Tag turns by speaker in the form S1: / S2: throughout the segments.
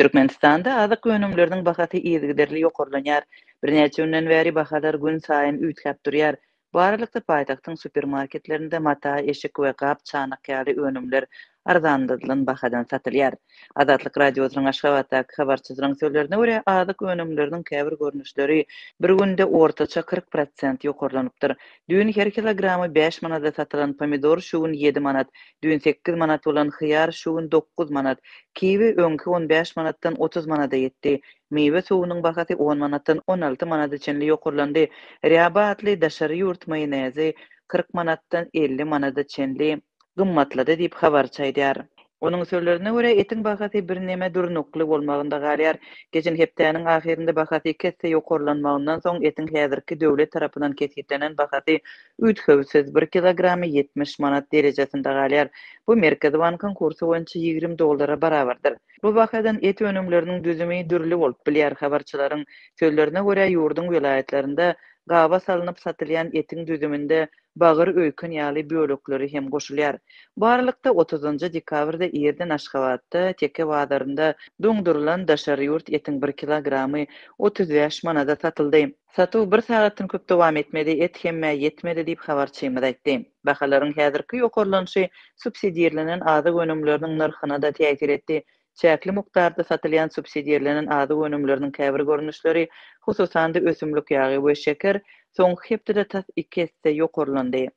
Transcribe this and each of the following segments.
S1: Türkmenistanda azyk önümleriniň bahasy ýyzygiderli ýokarlanýar. Birnäçe günden bäri bahalar günsaýyn üýtgäp durýar. Bu aralykda paýtagtyň supermarketlerinde mata, eşik we gap-çanak ýaly önümler arzanladylan bahadan satylýar. Azatlyk radiosynyň Aşgabatdaky habarçysynyň sözlerine görä, azyk önümleriniň käbir görnüşleri bir günde ortaça 40% ýokarlanypdyr. Düýn her kilogramy 5 manada satylan pomidor şu gün 7 manat, düýn 8 manat bolan hyýar şu gün 9 manat. Kiwi öňki 15 manatdan 30 manada ýetdi. Meýwe suwunyň bahasy 10 manatdan 16 manada çenli ýokarlandy. Riýabatly daşary ýurt maýonezi 40 manatdan 50 manada çenli gymmatlady diýip habar çaýdýar. Onun sözlerine görä etiň bahasy bir näme durnukly bolmagynda galýar. Geçen hepdäniň ahirinde bahasy kesse ýokarlanmagyndan soň etiň häzirki döwlet tarapyndan kesgitlenen bahasy üýtgäpsiz 1 kilogramy 70 manat derejesinde galýar. Bu Merkezi Bankyň kursy boýunça 20 dollara barabardyr. Bu bahadan et önümleriniň düzümi dürli bolup bilýär. Habarçylaryň sözlerine görä ýurdun vilayetlerinde gaba salynıp satylýan etiň düzüminde bagyr öýkün ýaly bölekleri hem goşulýar. Bu aralykda 30 dekabrda ýerden Aşgabatda teke bazarynda doňdurulan daşary ýurt etiň 1 kilogramy 35 manada satyldy. Satuw 1 sagatdan köp dowam etmedi, et hemme ýetmedi diýip habarçymyz aýtdy. Bahalaryň häzirki ýokarlanyşy subsidiýerlenen azyk önümleriniň narhyna da täsir etdi. Çäkli mukdarda satylýan subsidiýerlenen azyk önümleriniň käbir görnüşleri, hususan da ösümlik ýagy we şeker, soňky hepde tas 2 hisse ýokarlandy.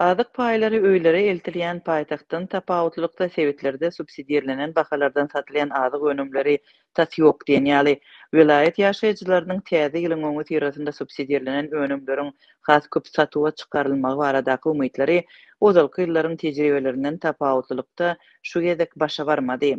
S1: Azyk paýlary öýlere eltilýän paýtagtyň tapawutlykda sebetlerde subsidiýerlenen bahalardan satylýan azyk önümleri tas ýok diýen ýaly vilayet ýaşaýjylarynyň täze ýylyň öňü tirasynda subsidiýerlenen önümleriň has köp satywa çykarylmagy baradaky umytlary ozalky ýyllaryň tejribelerinden tapawutlykda şu gezek başa barmady.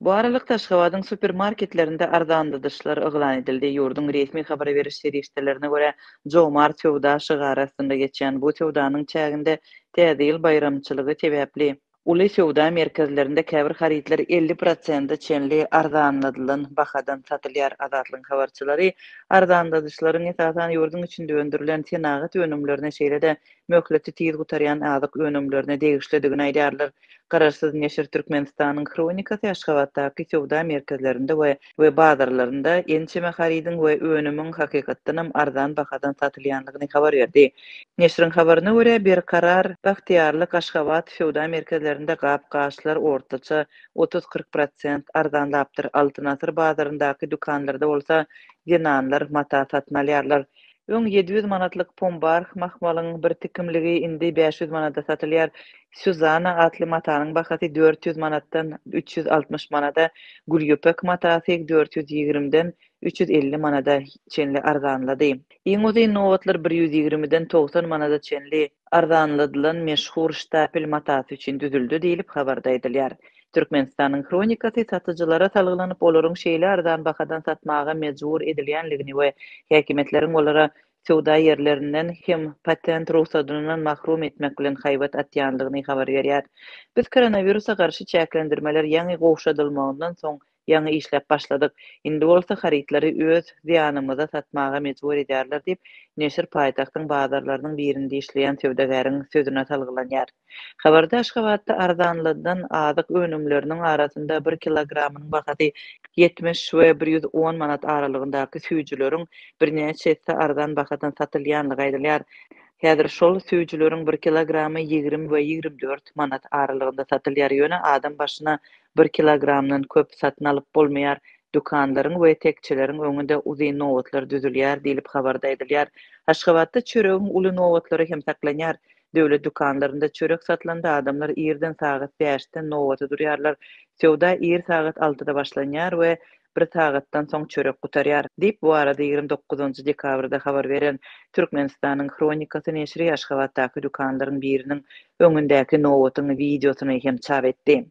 S1: Bu aralykda Aşgabatyň supermarketlerinde arzanladyşlar yglan edildi. Ýurdun resmi habar beriş serişdelerine görä, jomart sowda şygarasynda geçen bu sowdanyň çäginde täze ýyl bayramçylygy sebäpli uly sowda merkezlerinde käbir haritler 50% çenli arzanladylan bahadan satylýar. Azatlyň habarçylary arzanladyşlaryň esasan ýurdun içinde öndürilen senagat önümlerine şeýle-de möhleti tiz gutaryan azyk önümlerine degişledigini aýdýarlar. Kararsyz neşir Türkmenistanyň kronikasy Aşgabatdaky sowda merkezlerinde we bazarlarynda ençeme haridiň we önümiň hakykatdanam arzan bahadan satylýanlygyny habar berdi. Neşriň habaryna görä bir karar bagtyarlyk Aşgabat sowda merkezlerinde gap-gaşlar ortaça 30-40% arzanlapdyr. Altynasır bazaryndaky dukanlarda bolsa ginanlar mata satmalýarlar. Öň 700 manatlyk pombar mahmalyň bir tikimligi indi 500 manada satylýar. Suzana atly matanyň bahasy 400 manatdan 360 manada, gülýöpek matasy 420-den 350 manada çenli arzanlady. Iň uzy nowatlar 120-den 90 manada çenli arzanladylan meşhur stapel matasy üçin düzüldi diýilip habarda edilýär. Türkmenistanyň kronikasy satyjylara salgylanyp olaryň şeýle arzan bahadan satmaga mejbur edilýänligini we häkimetleriň olara sowda ýerlerinden hem patent ruhsatynyň mahrum etmek bilen haýbat atýanlygyny habar berýär. Biz koronawirusa garşy çäklendirmeler ýaňy gowşadylmagyndan soň ýaňy işläp başladyk. Indi bolsa haritleri öz ziýanymyza satmaga mejbur edýärler diýip neşir paýtagtyň bazarlarynyň birinde işleýän sowdagäriň sözüne salgylanyar. Habarda Aşgabatda arzanladylan azyk önümleriniň arasynda 1 kilogramynyň bahasy 70 we 110 manat aralygyndaky süýjüleriň birnäçesi arzan bahadan satylýanlygy aýdylýar. Häzir şol süýjüleriň 1 kilogramy 20 we 24 manat aralygynda satylýar ýöne adam başyna 1 kilogramdan köp satyn alyp bolmaýar. Dukanlaryň we tekçileriň öňünde uzy nowatlar düzülýär diýilip habarda edilýär. Aşgabatda çöregiň uly nowatlary hem saklanýar. Döwlet dukanlarynda çörek satylanda adamlar ýerden sagat 5-den nowaty durýarlar. Sowda ýer sagat 6-da başlanýar we 1 sagatdan soň çörek gutarýar diýip bu arada 29 dekabrda habar beren Türkmenistanyň kronikasy neşri Aşgabatdaky dukanlaryň biriniň öňündäki nowatyň videosyny hem çap etdi.